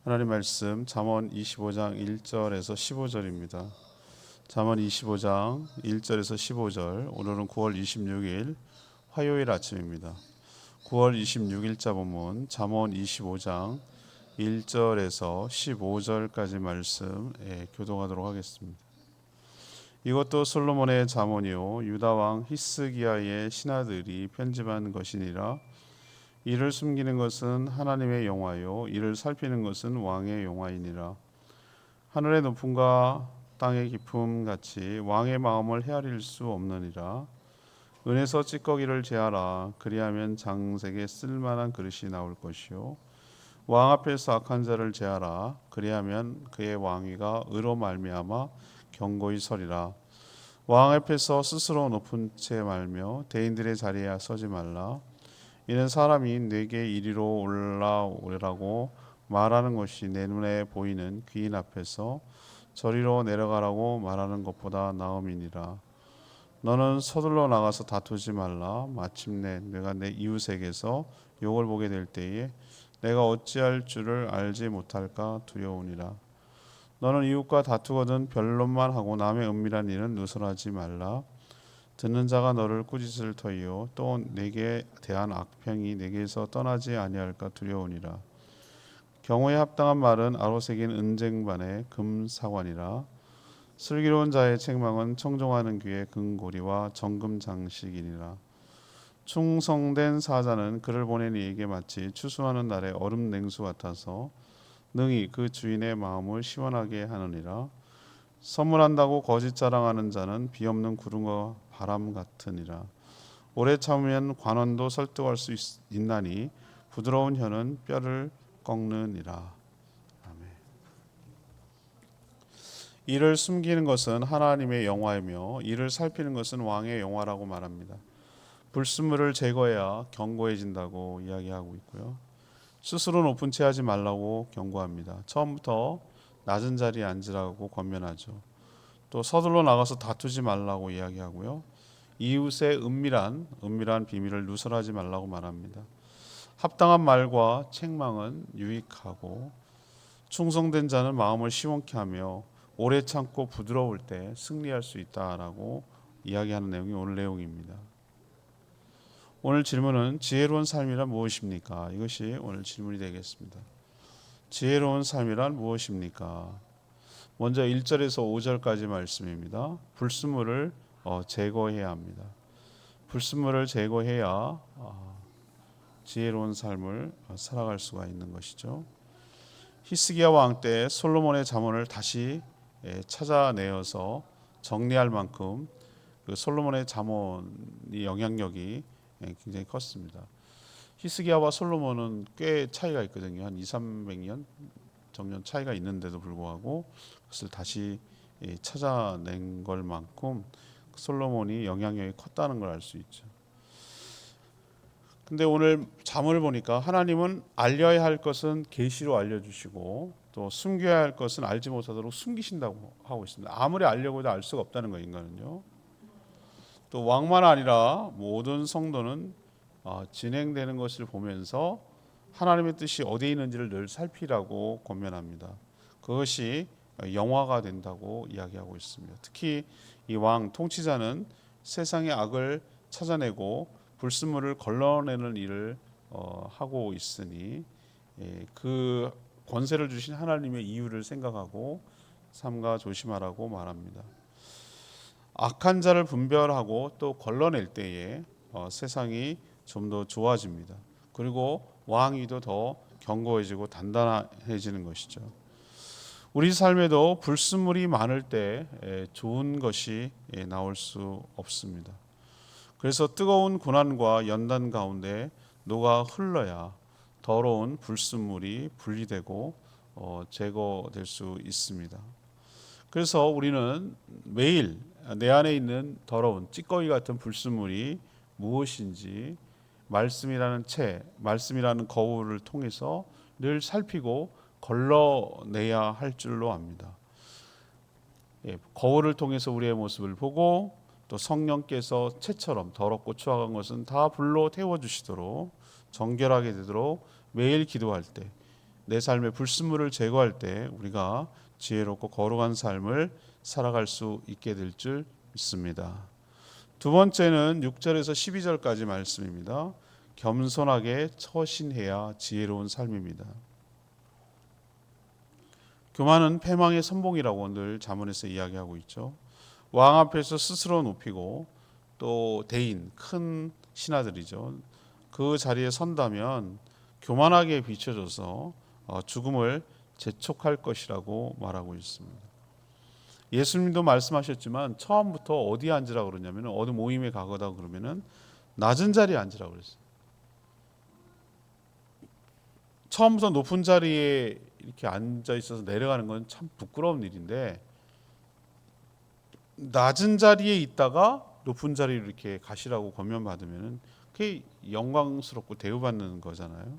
하나님 말씀 잠언 25장 1절에서 15절입니다. 잠언 25장 1절에서 15절. 오늘은 9월 26일 화요일 아침입니다. 9월 26일자 본문 잠언 25장 1절에서 15절까지 말씀 교독하도록 하겠습니다. 이것도 솔로몬의 잠언이요 유다 왕 히스기야의 신하들이 편집한 것이니라. 이를 숨기는 것은 하나님의 영화요 이를 살피는 것은 왕의 영화이니라. 하늘의 높음과 땅의 깊음 같이 왕의 마음을 헤아릴 수 없느니라. 은에서 찌꺼기를 제하라. 그리하면 장색에 쓸만한 그릇이 나올 것이요 왕 앞에서 악한 자를 제하라. 그리하면 그의 왕위가 의로 말미암아 견고히 서리라. 왕 앞에서 스스로 높은 채 말며 대인들의 자리에 서지 말라. 이는 사람이 내게 이리로 올라오라고 말하는 것이 내 눈에 보이는 귀인 앞에서 저리로 내려가라고 말하는 것보다 나음이니라. 너는 서둘러 나가서 다투지 말라. 마침내 내가 내 이웃에게서 욕을 보게 될 때에 내가 어찌할 줄을 알지 못할까 두려우니라. 너는 이웃과 다투거든 변론만 하고 남의 은밀한 일은 누설하지 말라. 듣는 자가 너를 꾸짖을 터이요 또 내게 대한 악평이 내게서 떠나지 아니할까 두려우니라. 경호에 합당한 말은 아로새긴 은쟁반의 금사관이라. 슬기로운 자의 책망은 청종하는 귀의 금고리와 정금 장식이니라. 충성된 사자는 그를 보낸 이에게 마치 추수하는 날의 얼음 냉수 같아서 능히 그 주인의 마음을 시원하게 하느니라. 선물한다고 거짓 자랑하는 자는 비없는 구름과 바람 같으니라. 오래 참으면 관원도 설득할 수 있나니 부드러운 혀는 뼈를 꺾느니라. 아멘. 이를 숨기는 것은 하나님의 영화이며 이를 살피는 것은 왕의 영화라고 말합니다. 불순물을 제거해야 견고해진다고 이야기하고 있고요. 스스로 높은 채 하지 말라고 경고합니다. 처음부터 낮은 자리에 앉으라고 권면하죠. 또 서둘러 나가서 다투지 말라고 이야기하고요. 이웃의 은밀한 비밀을 누설하지 말라고 말합니다. 합당한 말과 책망은 유익하고 충성된 자는 마음을 시원케 하며 오래 참고 부드러울 때 승리할 수 있다라고 이야기하는 내용이 오늘 내용입니다. 오늘 질문은 지혜로운 삶이란 무엇입니까? 이것이 오늘 질문이 되겠습니다. 지혜로운 삶이란 무엇입니까? 먼저 1절에서 5절까지 말씀입니다. 불순물을 제거해야 합니다. 불순물을 제거해야 지혜로운 삶을 살아갈 수가 있는 것이죠. 히스기야 왕 때 솔로몬의 잠언을 다시 찾아내어서 정리할 만큼 그 솔로몬의 잠언이 영향력이 굉장히 컸습니다. 히스기야와 솔로몬은 꽤 차이가 있거든요. 한 200~300년 정년 차이가 있는데도 불구하고 그것을 다시 찾아낸 걸 만큼 솔로몬이 영향력이 컸다는 걸 알 수 있죠. 근데 오늘 잠언을 보니까 하나님은 알려야 할 것은 계시로 알려주시고 또 숨겨야 할 것은 알지 못하도록 숨기신다고 하고 있습니다. 아무리 알려고 해도 알 수가 없다는 거예요, 인간은요. 또 왕만 아니라 모든 성도는 진행되는 것을 보면서 하나님의 뜻이 어디에 있는지를 늘 살피라고 권면합니다. 그것이 영화가 된다고 이야기하고 있습니다. 특히 이 왕 통치자는 세상의 악을 찾아내고 불순물을 걸러내는 일을 하고 있으니 그 권세를 주신 하나님의 이유를 생각하고 삼가 조심하라고 말합니다. 악한 자를 분별하고 또 걸러낼 때에 세상이 좀 더 좋아집니다. 그리고 왕위도 더 견고해지고 단단해지는 것이죠. 우리 삶에도 불순물이 많을 때 좋은 것이 나올 수 없습니다. 그래서 뜨거운 고난과 연단 가운데 녹아 흘러야 더러운 불순물이 분리되고 제거될 수 있습니다. 그래서 우리는 매일 내 안에 있는 더러운 찌꺼기 같은 불순물이 무엇인지 말씀이라는 거울을 통해서 늘 살피고 걸러내야 할 줄로 압니다. 거울을 통해서 우리의 모습을 보고 또 성령께서 채처럼 더럽고 추악한 것은 다 불로 태워주시도록 정결하게 되도록 매일 기도할 때 내 삶의 불순물을 제거할 때 우리가 지혜롭고 거룩한 삶을 살아갈 수 있게 될 줄 믿습니다. 두 번째는 6절에서 12절까지 말씀입니다. 겸손하게 처신해야 지혜로운 삶입니다. 교만은 패망의 선봉이라고 늘 잠언에서 이야기하고 있죠. 왕 앞에서 스스로 높이고 또 대인, 큰 신하들이죠. 그 자리에 선다면 교만하게 비춰져서 죽음을 재촉할 것이라고 말하고 있습니다. 예수님도 말씀하셨지만 처음부터 어디에 앉으라고 그러냐면 어느 모임에 가거나 그러면은 낮은 자리에 앉으라고 그랬어요. 처음부터 높은 자리에 이렇게 앉아 있어서 내려가는 건 참 부끄러운 일인데 낮은 자리에 있다가 높은 자리로 이렇게 가시라고 권면받으면 그게 영광스럽고 대우받는 거잖아요.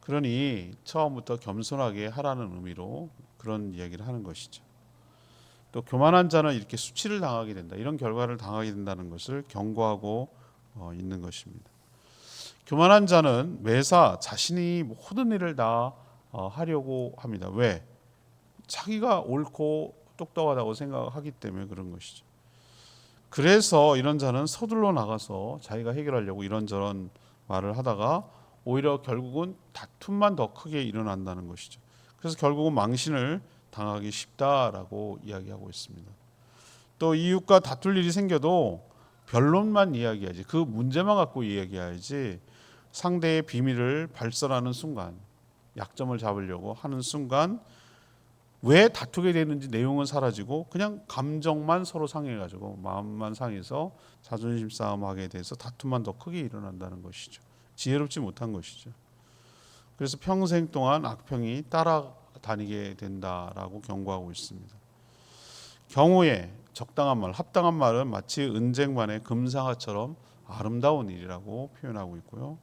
그러니 처음부터 겸손하게 하라는 의미로 그런 이야기를 하는 것이죠. 또 교만한 자는 이렇게 수치를 당하게 된다. 이런 결과를 당하게 된다는 것을 경고하고 있는 것입니다. 교만한 자는 매사 자신이 모든 일을 다 하려고 합니다. 왜? 자기가 옳고 똑똑하다고 생각하기 때문에 그런 것이죠. 그래서 이런 자는 서둘러 나가서 자기가 해결하려고 이런저런 말을 하다가 오히려 결국은 다툼만 더 크게 일어난다는 것이죠. 그래서 결국은 망신을 당하기 쉽다라고 이야기하고 있습니다. 또 이웃과 다툴 일이 생겨도 변론만 이야기하지 그 문제만 갖고 이야기해야지 상대의 비밀을 발설하는 순간 약점을 잡으려고 하는 순간 왜 다투게 되는지 내용은 사라지고 그냥 감정만 서로 상해가지고 마음만 상해서 자존심 싸움하게 돼서 다툼만 더 크게 일어난다는 것이죠. 지혜롭지 못한 것이죠. 그래서 평생 동안 악평이 따라다니게 된다라고 경고하고 있습니다. 경우에 적당한 말, 합당한 말은 마치 은쟁반의 금상아처럼 아름다운 일이라고 표현하고 있고요.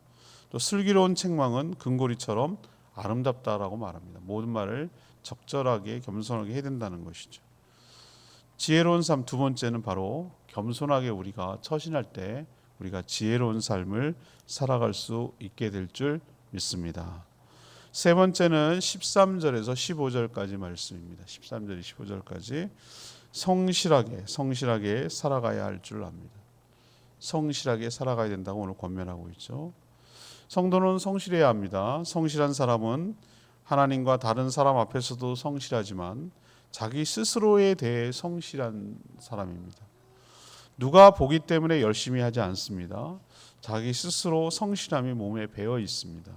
또 슬기로운 책망은 금고리처럼 아름답다라고 말합니다. 모든 말을 적절하게 겸손하게 해야 된다는 것이죠. 지혜로운 삶 두 번째는 바로 겸손하게 우리가 처신할 때 우리가 지혜로운 삶을 살아갈 수 있게 될 줄 믿습니다. 세 번째는 13절에서 15절까지 말씀입니다. 13절 15절까지 성실하게 살아가야 할 줄 압니다. 성실하게 살아가야 된다고 오늘 권면하고 있죠. 성도는 성실해야 합니다. 성실한 사람은 하나님과 다른 사람 앞에서도 성실하지만 자기 스스로에 대해 성실한 사람입니다. 누가 보기 때문에 열심히 하지 않습니다. 자기 스스로 성실함이 몸에 배어 있습니다.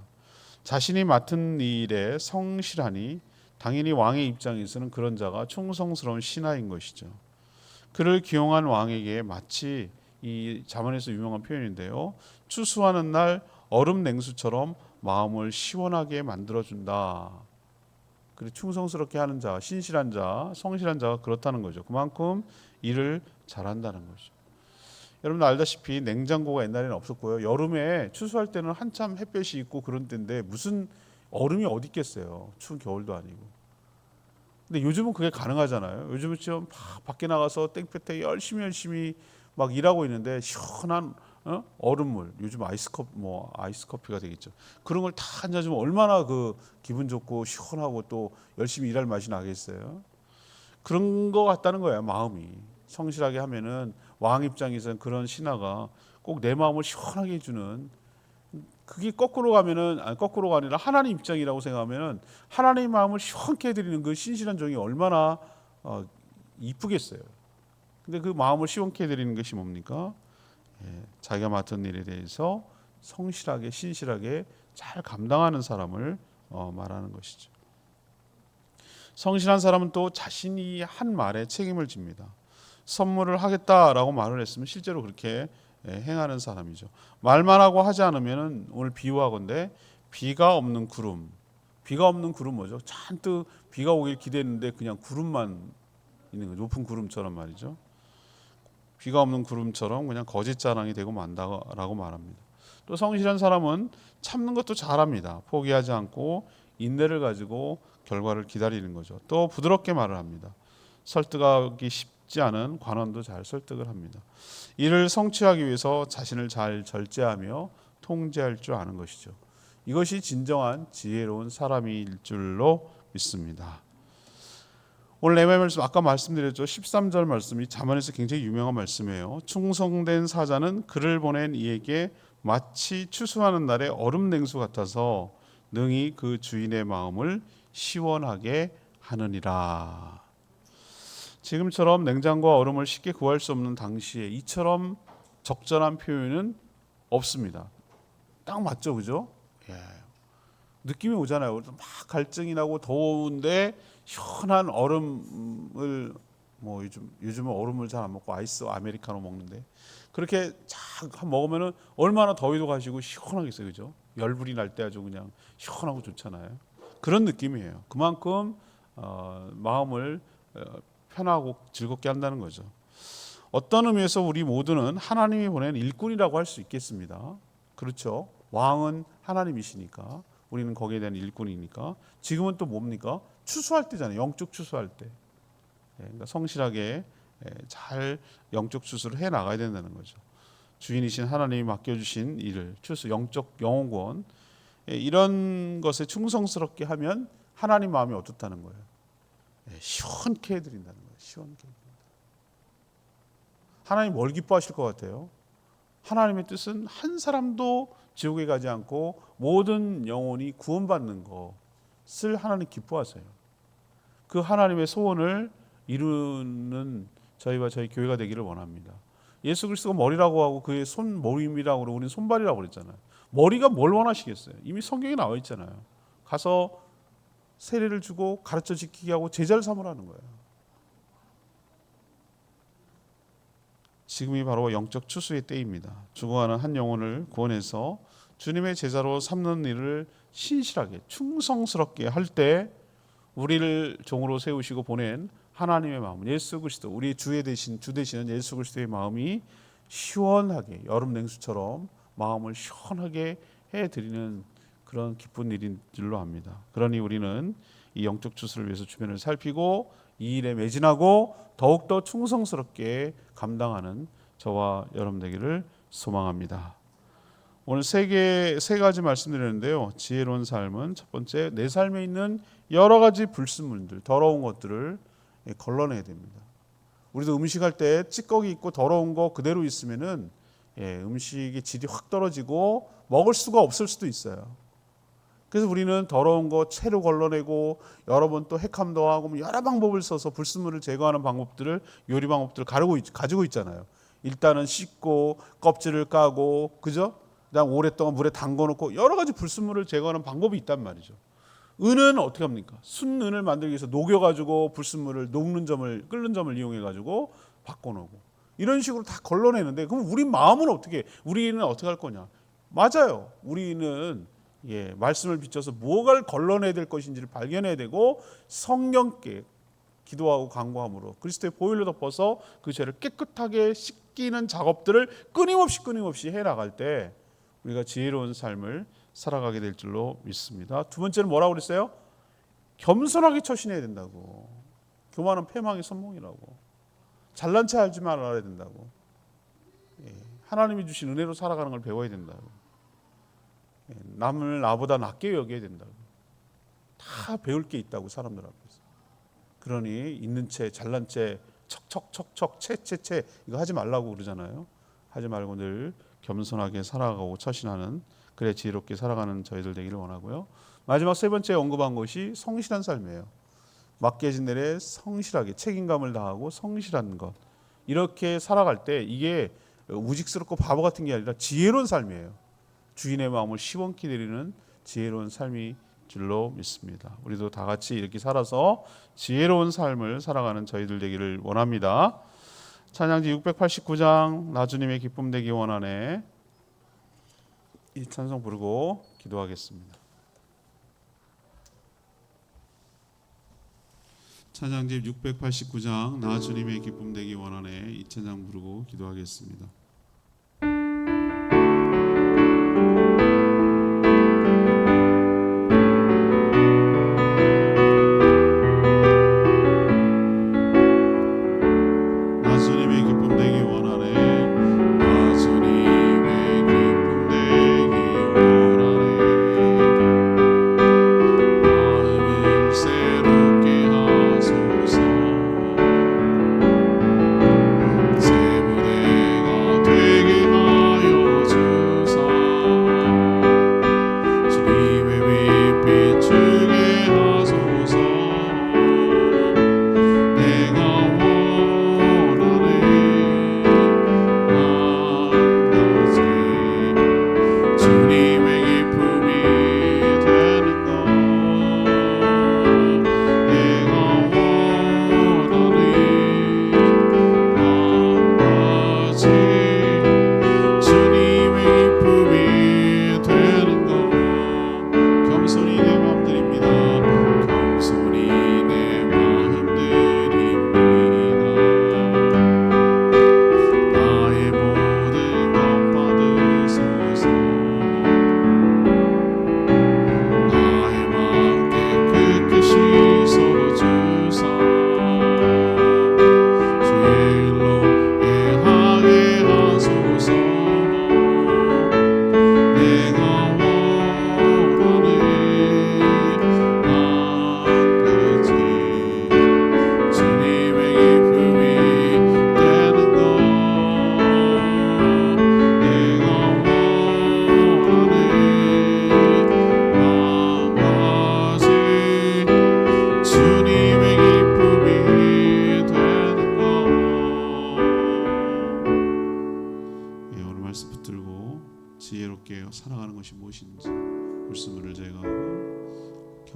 자신이 맡은 일에 성실하니 당연히 왕의 입장에서는 그런 자가 충성스러운 신하인 것이죠. 그를 기용한 왕에게 마치 이 잠언에서 유명한 표현인데요. 추수하는 날 얼음 냉수처럼 마음을 시원하게 만들어준다. 그리고 충성스럽게 하는 자, 신실한 자, 성실한 자가 그렇다는 거죠. 그만큼 일을 잘한다는 거죠. 여러분 알다시피 냉장고가 옛날에는 없었고요. 여름에 추수할 때는 한참 햇볕이 있고 그런 때인데 무슨 얼음이 어디 있겠어요. 추운 겨울도 아니고. 근데 요즘은 그게 가능하잖아요. 요즘은 지금 밖에 나가서 땡볕에 열심히 막 일하고 있는데 시원한 얼음물, 요즘 아이스커피가 되겠죠. 그런 걸 다 앉아주면 얼마나 그 기분 좋고 시원하고 또 열심히 일할 맛이 나겠어요. 그런 거 같다는 거예요. 마음이 성실하게 하면은 왕 입장에서는 그런 신하가 꼭 내 마음을 시원하게 해주는, 그게 거꾸로가 아니라 하나님 입장이라고 생각하면은 하나님 마음을 시원케 해드리는 그 신실한 종이 얼마나 이쁘겠어요. 근데 그 마음을 시원케 해드리는 것이 뭡니까? 자기가 맡은 일에 대해서 성실하게 신실하게 잘 감당하는 사람을 말하는 것이죠. 성실한 사람은 또 자신이 한 말에 책임을 집니다. 선물을 하겠다라고 말을 했으면 실제로 그렇게 행하는 사람이죠. 말만 하고 하지 않으면 오늘 비유하건대 비가 없는 구름 뭐죠? 잔뜩 비가 오길 기대했는데 그냥 구름만 있는 거죠. 높은 구름처럼 말이죠. 비가 없는 구름처럼 그냥 거짓자랑이 되고 만다라고 말합니다. 또 성실한 사람은 참는 것도 잘합니다. 포기하지 않고 인내를 가지고 결과를 기다리는 거죠. 또 부드럽게 말을 합니다. 설득하기 쉽지 않은 관원도 잘 설득을 합니다. 이를 성취하기 위해서 자신을 잘 절제하며 통제할 줄 아는 것이죠. 이것이 진정한 지혜로운 사람일 줄로 믿습니다. 오늘 레위기 말씀 아까 말씀드렸죠. 13절 말씀이 잠언에서 굉장히 유명한 말씀이에요. 충성된 사자는 그를 보낸 이에게 마치 추수하는 날의 얼음 냉수 같아서 능히 그 주인의 마음을 시원하게 하느니라. 지금처럼 냉장고와 얼음을 쉽게 구할 수 없는 당시에 이처럼 적절한 표현은 없습니다. 딱 맞죠, 그죠? 예. 느낌이 오잖아요. 막 갈증이 나고 더운데 시원한 얼음을 요즘은 얼음을 잘 안 먹고 아이스 아메리카노 먹는데 그렇게 쫙 먹으면은 얼마나 더위도 가시고 시원하겠어요, 그죠? 열불이 날 때 아주 그냥 시원하고 좋잖아요. 그런 느낌이에요. 그만큼 마음을 편하고 즐겁게 한다는 거죠. 어떤 의미에서 우리 모두는 하나님이 보낸 일꾼이라고 할 수 있겠습니다. 그렇죠? 왕은 하나님이시니까 우리는 거기에 대한 일꾼이니까. 지금은 또 뭡니까? 추수할 때잖아요. 영적 추수할 때. 그러니까 성실하게 잘 영적 추수를 해 나가야 된다는 거죠. 주인이신 하나님이 맡겨주신 일을 추수, 영적 영혼권 이런 것에 충성스럽게 하면 하나님 마음이 어떻다는 거예요? 시원케 해드린다는 거예요. 시원케 해드린다. 하나님 뭘 기뻐하실 것 같아요? 하나님의 뜻은 한 사람도 지옥에 가지 않고 모든 영혼이 구원받는 것을 하나님 기뻐하세요. 그 하나님의 소원을 이루는 저희와 저희 교회가 되기를 원합니다. 예수 그리스도가 머리라고 하고 그의 손 모임이라고 그러고 우리는 손발이라고 그랬잖아요. 머리가 뭘 원하시겠어요? 이미 성경에 나와 있잖아요. 가서 세례를 주고 가르쳐 지키게 하고 제자를 삼으라는 거예요. 지금이 바로 영적 추수의 때입니다. 죽어가는 한 영혼을 구원해서 주님의 제자로 삼는 일을 신실하게 충성스럽게 할 때 우리를 종으로 세우시고 보낸 하나님의 마음, 예수 그리스도, 우리 주 되시는 예수 그리스도의 마음이 시원하게 여름 냉수처럼 마음을 시원하게 해드리는 그런 기쁜 일인 줄로 압니다. 그러니 우리는 이 영적 추수를 위해서 주변을 살피고 이 일에 매진하고 더욱더 충성스럽게 감당하는 저와 여러분 되기를 소망합니다. 오늘 세 가지 말씀드렸는데요. 지혜로운 삶은 첫 번째, 내 삶에 있는 여러 가지 불순물들, 더러운 것들을 걸러내야 됩니다. 우리도 음식할 때 찌꺼기 있고 더러운 거 그대로 있으면은 음식의 질이 확 떨어지고 먹을 수가 없을 수도 있어요. 그래서 우리는 더러운 거 채로 걸러내고 여러 번 또 핵함도 하고 여러 방법을 써서 불순물을 제거하는 방법들을 요리 방법들을 가지고 있잖아요. 일단은 씻고 껍질을 까고 그죠? 그다음 오랫동안 물에 담궈놓고 여러 가지 불순물을 제거하는 방법이 있단 말이죠. 은은 어떻게 합니까? 순은을 만들기 위해서 녹여가지고 불순물을 끓는 점을 이용해가지고 바꿔놓고 이런 식으로 다 걸러내는데 그럼 우리 마음은 우리는 어떻게 할 거냐? 맞아요. 우리는 말씀을 비춰서 무엇을 걸러내야 될 것인지를 발견해야 되고 성령께 기도하고 간구함으로 그리스도의 보혈로 덮어서 그 죄를 깨끗하게 씻기는 작업들을 끊임없이 해나갈 때 우리가 지혜로운 삶을 살아가게 될 줄로 믿습니다. 두 번째는 뭐라고 그랬어요? 겸손하게 처신해야 된다고. 교만은 패망의 선봉이라고. 잘난 체 하지 말아야 된다고. 하나님이 주신 은혜로 살아가는 걸 배워야 된다고. 남을 나보다 낫게 여겨야 된다고. 다 배울 게 있다고 사람들 앞에서. 그러니 있는 채 잘난 채 척척척척 채 이거 하지 말라고 그러잖아요. 하지 말고 늘 겸손하게 살아가고 처신하는 그래 지혜롭게 살아가는 저희들 되기를 원하고요. 마지막 세 번째 언급한 것이 성실한 삶이에요. 맡겨진 일에 성실하게 책임감을 다하고 성실한 것. 이렇게 살아갈 때 이게 우직스럽고 바보 같은 게 아니라 지혜로운 삶이에요. 주인의 마음을 시원케 드리는 지혜로운 삶이 줄로 믿습니다. 우리도 다 같이 이렇게 살아서 지혜로운 삶을 살아가는 저희들 되기를 원합니다. 찬양지 689장 나 주님의 기쁨 되기 원하네. 이 찬송 부르고 기도하겠습니다. 찬양집 689장 나 주님의 기쁨 되기 원하네. 이 찬양 부르고 기도하겠습니다.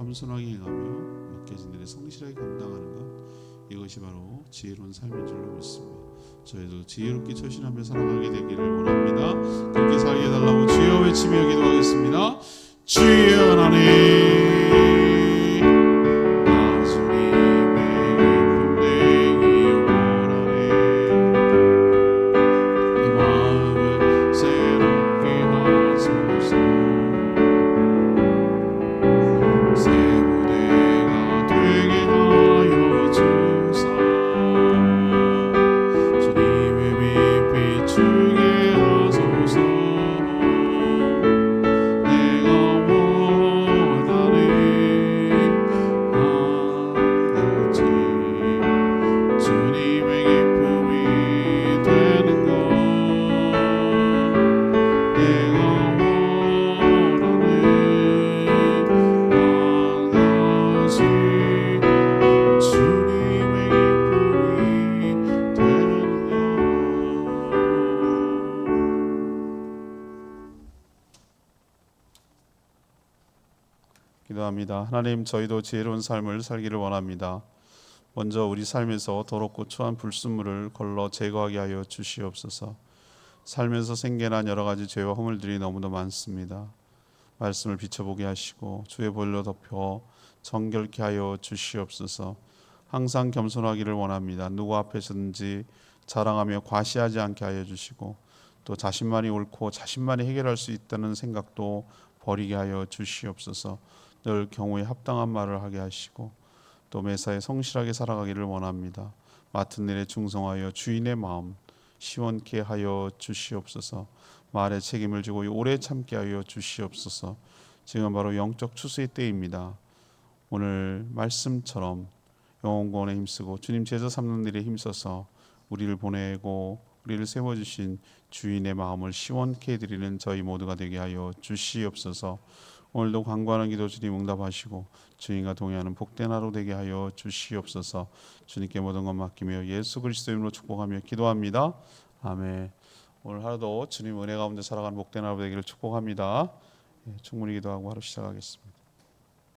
겸손하게 행하며 맡겨진 일에 성실하게 감당하는 것, 이것이 바로 지혜로운 삶인 줄로 믿습니다. 저희도 지혜롭게 처신하며 살아가게 되기를 원합니다. 그렇게 살게 해달라고 주여 외치며 기도하겠습니다. 주여 하나님, 기도합니다. 하나님, 저희도 지혜로운 삶을 살기를 원합니다. 먼저 우리 삶에서 더럽고 추한 불순물을 걸러 제거하게 하여 주시옵소서. 살면서 생겨난 여러 가지 죄와 허물들이 너무도 많습니다. 말씀을 비춰보게 하시고 주의 보혈로 덮여 정결케 하여 주시옵소서. 항상 겸손하기를 원합니다. 누구 앞에서든지 자랑하며 과시하지 않게 하여 주시고, 또 자신만이 옳고 자신만이 해결할 수 있다는 생각도 버리게 하여 주시옵소서. 늘 경우에 합당한 말을 하게 하시고, 또 매사에 성실하게 살아가기를 원합니다. 맡은 일에 충성하여 주인의 마음 시원케 하여 주시옵소서. 말에 책임을 지고 오래 참게 하여 주시옵소서. 지금 바로 영적 추수의 때입니다. 오늘 말씀처럼 영혼구원에 힘쓰고 주님 제자 삼는 일에 힘써서 우리를 보내고 우리를 세워주신 주인의 마음을 시원케 해드리는 저희 모두가 되게 하여 주시옵소서. 오늘도 간구하는 기도 주님 응답하시고 주님과 동행하는 복된 하루 되게 하여 주시옵소서. 주님께 모든 것 맡기며 예수 그리스도 이름으로 축복하며 기도합니다. 아멘. 오늘 하루도 주님 은혜 가운데 살아가는 복된 하루 되기를 축복합니다. 충분히 기도하고 하루 시작하겠습니다.